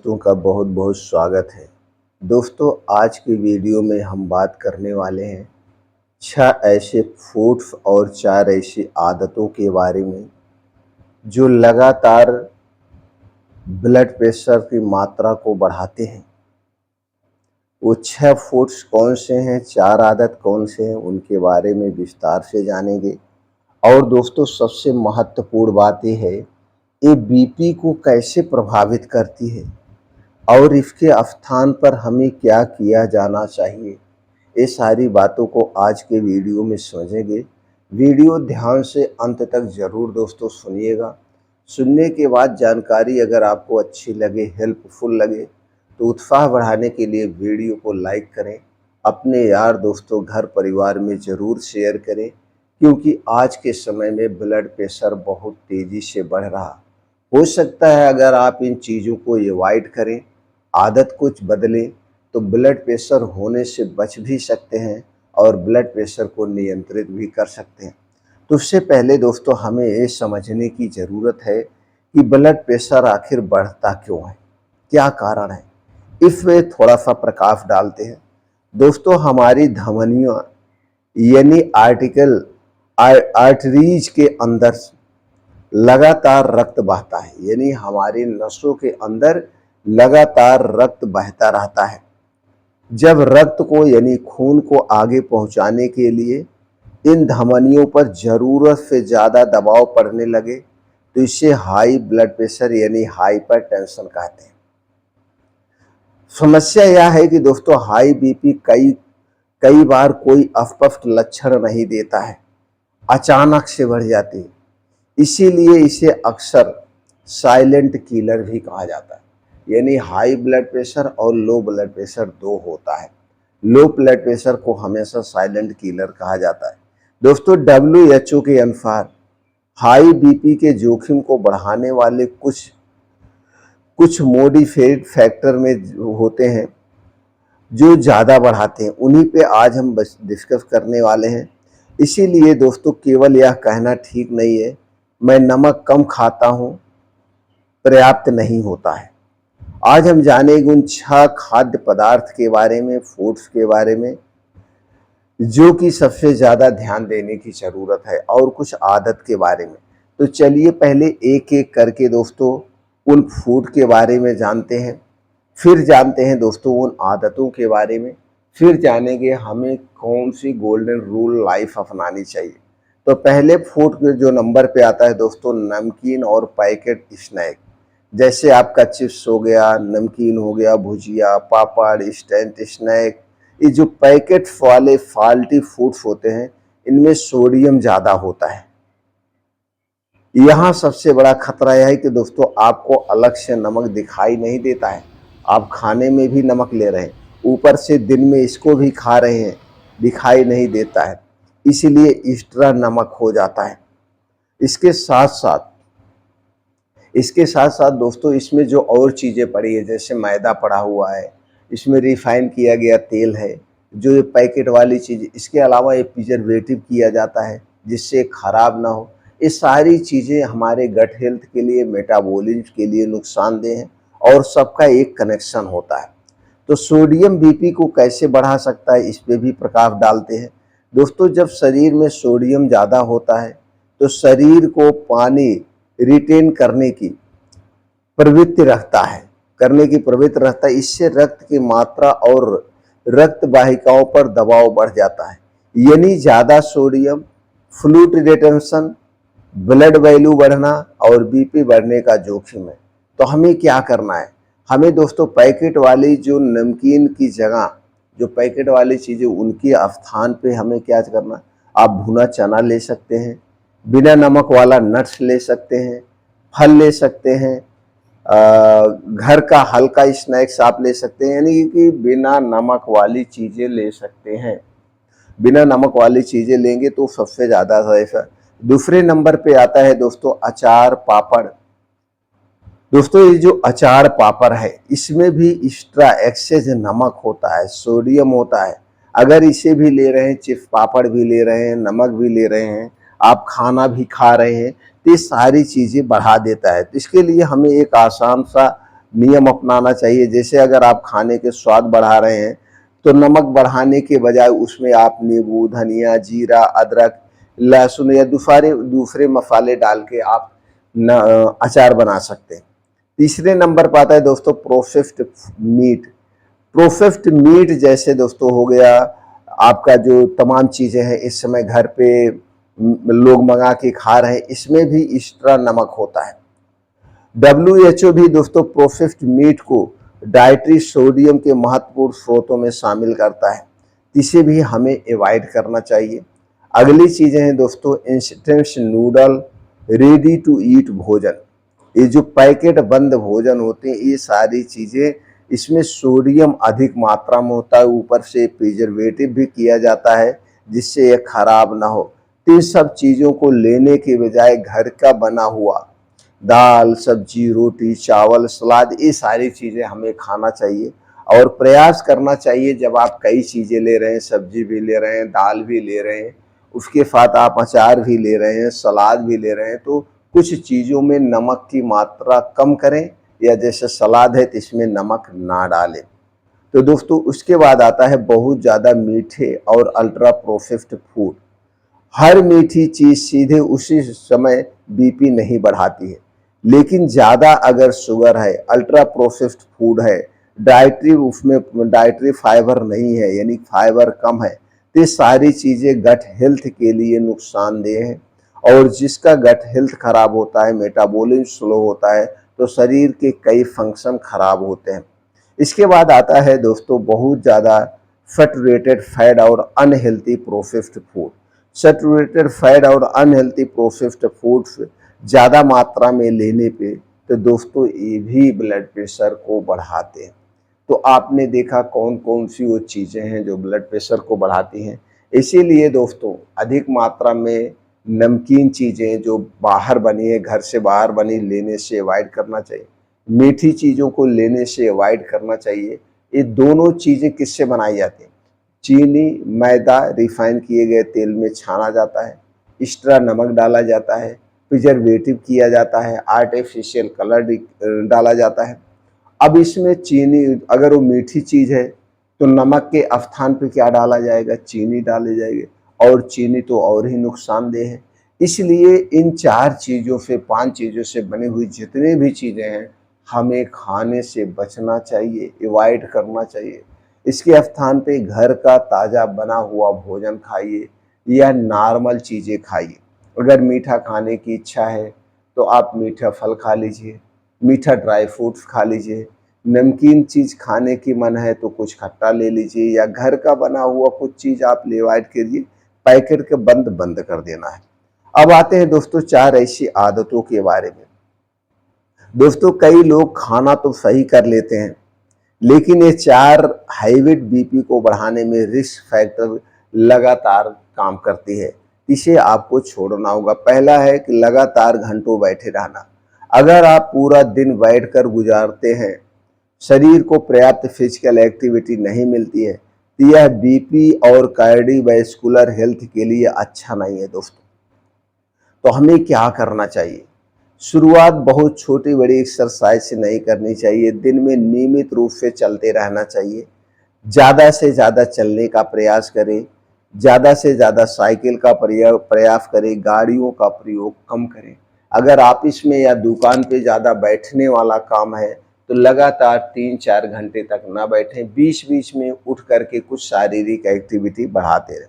दोस्तों का बहुत बहुत स्वागत है। दोस्तों, आज की वीडियो में हम बात करने वाले हैं 6 ऐसे फूड्स और 4 ऐसी आदतों के बारे में जो लगातार ब्लड प्रेशर की मात्रा को बढ़ाते हैं। वो 6 फूड्स कौन से हैं, 4 आदत कौन से हैं, उनके बारे में विस्तार से जानेंगे। और दोस्तों, सबसे महत्वपूर्ण बात ये है, ये बीपी को कैसे प्रभावित करती है और इसके स्थान पर हमें क्या किया जाना चाहिए। ये सारी बातों को आज के वीडियो में समझेंगे। वीडियो ध्यान से अंत तक ज़रूर दोस्तों सुनिएगा। सुनने के बाद जानकारी अगर आपको अच्छी लगे, हेल्पफुल लगे, तो उत्साह बढ़ाने के लिए वीडियो को लाइक करें, अपने यार दोस्तों घर परिवार में ज़रूर शेयर करें, क्योंकि आज के समय में ब्लड प्रेशर बहुत तेज़ी से बढ़ रहा। हो सकता है अगर आप इन चीज़ों को अवॉइड करें, आदत कुछ बदलें, तो ब्लड प्रेशर होने से बच भी सकते हैं और ब्लड प्रेशर को नियंत्रित भी कर सकते हैं। तो उससे पहले दोस्तों, हमें ये समझने की ज़रूरत है कि ब्लड प्रेशर आखिर बढ़ता क्यों है, क्या कारण है। इस पे थोड़ा सा प्रकाश डालते हैं। दोस्तों, हमारी धमनियों यानी आर्टरीज के अंदर लगातार रक्त बहता है, यानी हमारी नसों के अंदर लगातार रक्त बहता रहता है। जब रक्त को यानी खून को आगे पहुंचाने के लिए इन धमनियों पर ज़रूरत से ज़्यादा दबाव पड़ने लगे, तो इसे हाई ब्लड प्रेशर यानी हाइपरटेंशन कहते हैं। समस्या यह है कि दोस्तों, हाई बीपी कई बार कोई अस्पष्ट लक्षण नहीं देता है, अचानक से बढ़ जाती है। इसीलिए इसे अक्सर साइलेंट किलर भी कहा जाता है। यानी हाई ब्लड प्रेशर और लो ब्लड प्रेशर दो होता है। लो ब्लड प्रेशर को हमेशा साइलेंट किलर कहा जाता है। दोस्तों, WHO के अनुसार हाई बीपी के जोखिम को बढ़ाने वाले कुछ मॉडिफाइड फैक्टर में होते हैं जो ज़्यादा बढ़ाते हैं। उन्हीं पे आज हम डिस्कस करने वाले हैं। इसीलिए दोस्तों, केवल यह कहना ठीक नहीं है मैं नमक कम खाता हूँ, पर्याप्त नहीं होता है। आज हम जानेंगे उन 6 खाद्य पदार्थ के बारे में, फूड्स के बारे में, जो कि सबसे ज़्यादा ध्यान देने की ज़रूरत है, और कुछ आदत के बारे में। तो चलिए पहले एक एक करके दोस्तों उन फूड के बारे में जानते हैं, फिर जानते हैं दोस्तों उन आदतों के बारे में, फिर जानेंगे हमें कौन सी गोल्डन रूल लाइफ अपनानी चाहिए। तो पहले फूड जो नंबर पे आता है दोस्तों, नमकीन और पैकेट स्नैक। जैसे आपका चिप्स हो गया, नमकीन हो गया, भुजिया, पापड़, इंस्टेंट स्नैक। ये जो पैकेट वाले फाल्टी फूड्स होते हैं, इनमें सोडियम ज़्यादा होता है। यहाँ सबसे बड़ा खतरा यह है कि दोस्तों, आपको अलग से नमक दिखाई नहीं देता है। आप खाने में भी नमक ले रहे हैं, ऊपर से दिन में इसको भी खा रहे हैं, दिखाई नहीं देता है, इसीलिए एक्स्ट्रा नमक हो जाता है। इसके साथ साथ दोस्तों, इसमें जो और चीज़ें पड़ी है, जैसे मैदा पड़ा हुआ है, इसमें रिफाइन किया गया तेल है, जो ये पैकेट वाली चीज़, इसके अलावा ये प्रिजर्वेटिव किया जाता है जिससे खराब ना हो। ये सारी चीज़ें हमारे गट हेल्थ के लिए, मेटाबॉलिज्म के लिए नुकसानदेह हैं, और सबका एक कनेक्शन होता है। तो सोडियम बीपी को कैसे बढ़ा सकता है, इस पे भी प्रकाश डालते हैं। दोस्तों, जब शरीर में सोडियम ज़्यादा होता है, तो शरीर को पानी रिटेन करने की प्रवृत्ति रखता है, इससे रक्त की मात्रा और रक्त वाहिकाओं पर दबाव बढ़ जाता है। यानी ज़्यादा sodium, fluid retention, blood value बढ़ना और बीपी बढ़ने का जोखिम है। तो हमें क्या करना है, हमें दोस्तों पैकेट वाली जो नमकीन की जगह जो पैकेट वाली चीज़ें, उनके स्थान पे हमें क्या करना, आप भुना चना ले सकते हैं, बिना नमक वाला नट्स ले सकते हैं, फल ले सकते हैं, घर का हल्का स्नैक्स आप ले सकते हैं, यानी कि बिना नमक वाली चीज़ें ले सकते हैं। बिना नमक वाली चीज़ें लेंगे तो सबसे ज़्यादा ऐसा। दूसरे नंबर पे आता है दोस्तों अचार पापड़। दोस्तों, ये जो अचार पापड़ है, इसमें भी एक्स्ट्रा एक्सेस नमक होता है, सोडियम होता है। अगर इसे भी ले रहे हैं, चिप्स पापड़ भी ले रहे हैं, नमक भी ले रहे हैं, आप खाना भी खा रहे हैं, तो ये सारी चीज़ें बढ़ा देता है। तो इसके लिए हमें एक आसान सा नियम अपनाना चाहिए। जैसे अगर आप खाने के स्वाद बढ़ा रहे हैं तो नमक बढ़ाने के बजाय उसमें आप नींबू, धनिया, जीरा, अदरक, लहसुन या दूसरे दूसरे मसाले डाल के आप अचार बना सकते हैं। तीसरे नंबर पर आता है दोस्तों प्रोसेस्ड मीट। प्रोसेस्ड मीट जैसे दोस्तों हो गया आपका जो तमाम चीज़ें हैं इस समय घर पे लोग मंगा के खा रहे हैं, इसमें भी एक्स्ट्रा नमक होता है। WHO भी दोस्तों प्रोसेस्ड मीट को डाइटरी सोडियम के महत्वपूर्ण स्रोतों में शामिल करता है, इसे भी हमें अवॉइड करना चाहिए। अगली चीज़ें हैं दोस्तों instant noodle, ready to eat भोजन। ये जो पैकेट बंद भोजन होते हैं ये सारी चीज़ें, इसमें सोडियम अधिक मात्रा में होता है, ऊपर से प्रिजर्वेटिव भी किया जाता है जिससे ये खराब ना हो। तो इन सब चीज़ों को लेने के बजाय घर का बना हुआ दाल, सब्जी, रोटी, चावल, सलाद, ये सारी चीज़ें हमें खाना चाहिए। और प्रयास करना चाहिए जब आप कई चीज़ें ले रहे हैं, सब्जी भी ले रहे हैं, दाल भी ले रहे हैं, उसके साथ आप अचार भी ले रहे हैं, सलाद भी ले रहे हैं, तो कुछ चीज़ों में नमक की मात्रा कम करें, या जैसे सलाद है तो इसमें नमक ना डालें। तो दोस्तों उसके बाद आता है बहुत ज़्यादा मीठे और अल्ट्रा प्रोसेस्ड फूड। हर मीठी चीज़ सीधे उसी समय बीपी नहीं बढ़ाती है, लेकिन ज़्यादा अगर शुगर है, अल्ट्रा प्रोसेस्ड फूड है, उसमें डाइटरी फाइबर नहीं है यानी फाइबर कम है, तो ये सारी चीज़ें गट हेल्थ के लिए नुकसानदेह हैं। और जिसका गट हेल्थ खराब होता है, मेटाबॉलिज्म स्लो होता है, तो शरीर के कई फंक्शन खराब होते हैं। इसके बाद आता है दोस्तों बहुत ज़्यादा सैचुरेटेड फैट और unhealthy processed food. Saturated fat और अनहेल्थी प्रोसेस्ड फूड्स ज़्यादा मात्रा में लेने पे तो दोस्तों ये भी ब्लड प्रेशर को बढ़ाते हैं। तो आपने देखा कौन कौन सी वो चीज़ें हैं जो ब्लड प्रेशर को बढ़ाती हैं। इसीलिए दोस्तों अधिक मात्रा में नमकीन चीज़ें जो बाहर बनी है, घर से बाहर बनी, लेने से अवॉइड करना चाहिए। मीठी चीज़ों को लेने से अवॉइड करना चाहिए। ये दोनों चीज़ें किससे बनाई जाती हैं? चीनी, मैदा, रिफाइन किए गए तेल में छाना जाता है, एक्स्ट्रा नमक डाला जाता है, प्रिजर्वेटिव किया जाता है, आर्टिफिशियल कलर डाला जाता है। अब इसमें चीनी, अगर वो मीठी चीज़ है तो नमक के स्थान पे क्या डाला जाएगा? चीनी डाली जाएगी, और चीनी तो और ही नुकसानदेह है। इसलिए इन 4 चीज़ों से, 5 चीज़ों से बनी हुई जितनी भी चीज़ें हैं हमें खाने से बचना चाहिए, अवॉइड करना चाहिए। इसके स्थान पे घर का ताज़ा बना हुआ भोजन खाइए या नॉर्मल चीज़ें खाइए। अगर मीठा खाने की इच्छा है तो आप मीठा फल खा लीजिए, मीठा ड्राई फ्रूट्स खा लीजिए। नमकीन चीज़ खाने की मन है तो कुछ खट्टा ले लीजिए, या घर का बना हुआ कुछ चीज़ आप अवॉइड कीजिए। पैकेट के बंद बंद कर देना है। अब आते हैं दोस्तों 4 ऐसी आदतों के बारे में। दोस्तों कई लोग खाना तो सही कर लेते हैं, लेकिन ये 4 हैबिट बीपी को बढ़ाने में रिस्क फैक्टर लगातार काम करती है। इसे आपको छोड़ना होगा। पहला है कि लगातार घंटों बैठे रहना। अगर आप पूरा दिन बैठकर गुजारते हैं, शरीर को पर्याप्त फिजिकल एक्टिविटी नहीं मिलती है, तो यह बीपी और कार्डियोवैस्कुलर हेल्थ के लिए अच्छा नहीं है दोस्तों। तो हमें क्या करना चाहिए? शुरुआत बहुत छोटी बड़ी एक्सरसाइज से नहीं करनी चाहिए। दिन में नियमित रूप से चलते रहना चाहिए। ज़्यादा से ज़्यादा चलने का प्रयास करें, ज़्यादा से ज़्यादा साइकिल का प्रयास करें, गाड़ियों का प्रयोग कम करें। अगर ऑफिस में या दुकान पे ज़्यादा बैठने वाला काम है तो लगातार 3-4 घंटे तक ना बैठें, बीच बीच में उठ करके कुछ शारीरिक एक्टिविटी बढ़ाते रहें।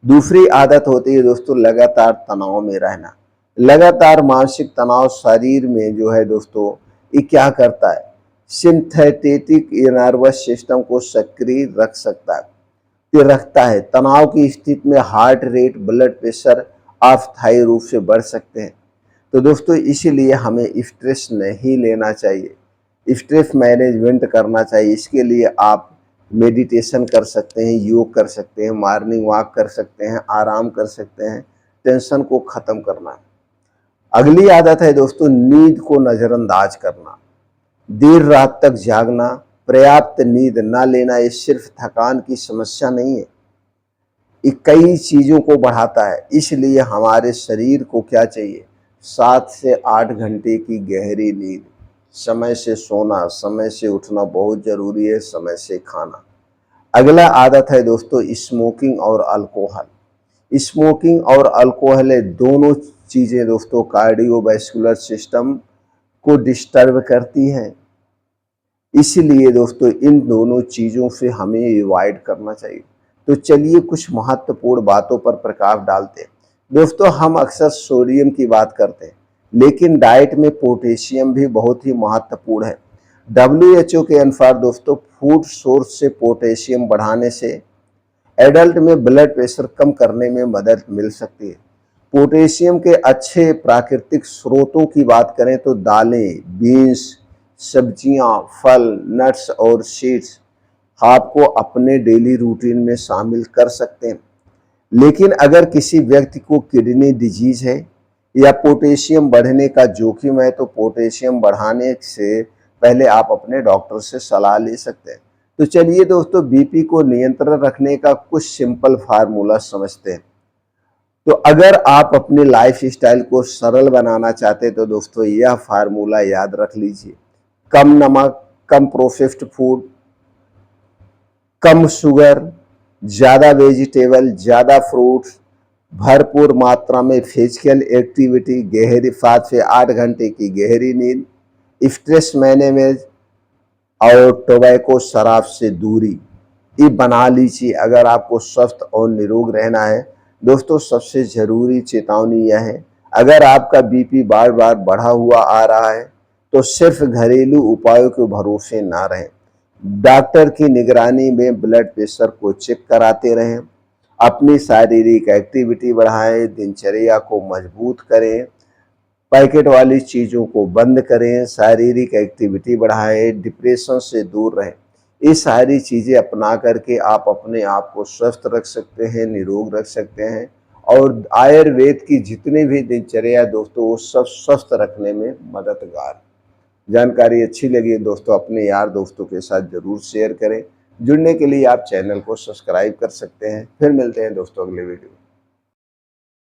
दूसरी आदत होती है दोस्तों लगातार तनाव में रहना। लगातार मानसिक तनाव शरीर में जो है दोस्तों ये क्या करता है? सिंथेटिक नर्वस सिस्टम को सक्रिय रख सकता है, ये रखता है। तनाव की स्थिति में हार्ट रेट, ब्लड प्रेशर अस्थायी रूप से बढ़ सकते हैं। तो दोस्तों इसीलिए हमें स्ट्रेस नहीं लेना चाहिए, स्ट्रेस मैनेजमेंट करना चाहिए। इसके लिए आप मेडिटेशन कर सकते हैं, योग कर सकते हैं, मॉर्निंग वॉक कर सकते हैं, आराम कर सकते हैं। टेंशन को ख़त्म करना। अगली आदत है दोस्तों नींद को नज़रअंदाज करना। देर रात तक जागना, पर्याप्त नींद ना लेना ये सिर्फ थकान की समस्या नहीं है, ये कई चीज़ों को बढ़ाता है। इसलिए हमारे शरीर को क्या चाहिए? 7 से 8 घंटे की गहरी नींद। समय से सोना, समय से उठना बहुत ज़रूरी है, समय से खाना। अगला आदत है दोस्तों स्मोकिंग और अल्कोहल। स्मोकिंग और अल्कोहल ये दोनों चीज़ें दोस्तों कार्डियोवैस्कुलर सिस्टम को डिस्टर्ब करती हैं। इसलिए दोस्तों इन दोनों चीज़ों से हमें अवॉइड करना चाहिए। तो चलिए कुछ महत्वपूर्ण बातों पर प्रकाश डालते हैं। दोस्तों हम अक्सर सोडियम की बात करते हैं, लेकिन डाइट में पोटेशियम भी बहुत ही महत्वपूर्ण है। WHO के अनुसार दोस्तों फूड सोर्स से पोटेशियम बढ़ाने से एडल्ट में ब्लड प्रेशर कम करने में मदद मिल सकती है। पोटेशियम के अच्छे प्राकृतिक स्रोतों की बात करें तो दालें, बीन्स, सब्जियां, फल, नट्स और सीड्स आपको अपने डेली रूटीन में शामिल कर सकते हैं। लेकिन अगर किसी व्यक्ति को किडनी डिजीज है या पोटेशियम बढ़ने का जोखिम है तो पोटेशियम बढ़ाने से पहले आप अपने डॉक्टर से सलाह ले सकते हैं। तो चलिए दोस्तों बीपी को नियंत्रण रखने का कुछ सिंपल फार्मूला समझते हैं। तो अगर आप अपने लाइफ स्टाइल को सरल बनाना चाहते हैं तो दोस्तों यह फार्मूला याद रख लीजिए। कम नमक, कम प्रोसेस्ड फूड, कम शुगर, ज़्यादा वेजिटेबल, ज़्यादा फ्रूट्स, भरपूर मात्रा में फिजिकल एक्टिविटी, गहरी 7 से 8 घंटे की गहरी नींद, स्ट्रेस मैनेजमेंट और टोबैको शराब से दूरी। ये बना लीजिए अगर आपको स्वस्थ और निरोग रहना है। दोस्तों सबसे ज़रूरी चेतावनी यह है, अगर आपका बीपी बार बार बढ़ा हुआ आ रहा है तो सिर्फ घरेलू उपायों के भरोसे ना रहें। डॉक्टर की निगरानी में ब्लड प्रेशर को चेक कराते रहें, अपनी शारीरिक एक्टिविटी बढ़ाएं, दिनचर्या को मजबूत करें, पैकेट वाली चीज़ों को बंद करें, शारीरिक एक्टिविटी बढ़ाएं, डिप्रेशन से दूर रहें। ये सारी चीज़ें अपना करके आप अपने आप को स्वस्थ रख सकते हैं, निरोग रख सकते हैं और आयुर्वेद की जितनी भी दिनचर्या दोस्तों वो सब स्वस्थ रखने में मददगार। जानकारी अच्छी लगी दोस्तों अपने यार दोस्तों के साथ ज़रूर शेयर करें। जुड़ने के लिए आप चैनल को सब्सक्राइब कर सकते हैं। फिर मिलते हैं दोस्तों अगले वीडियो में।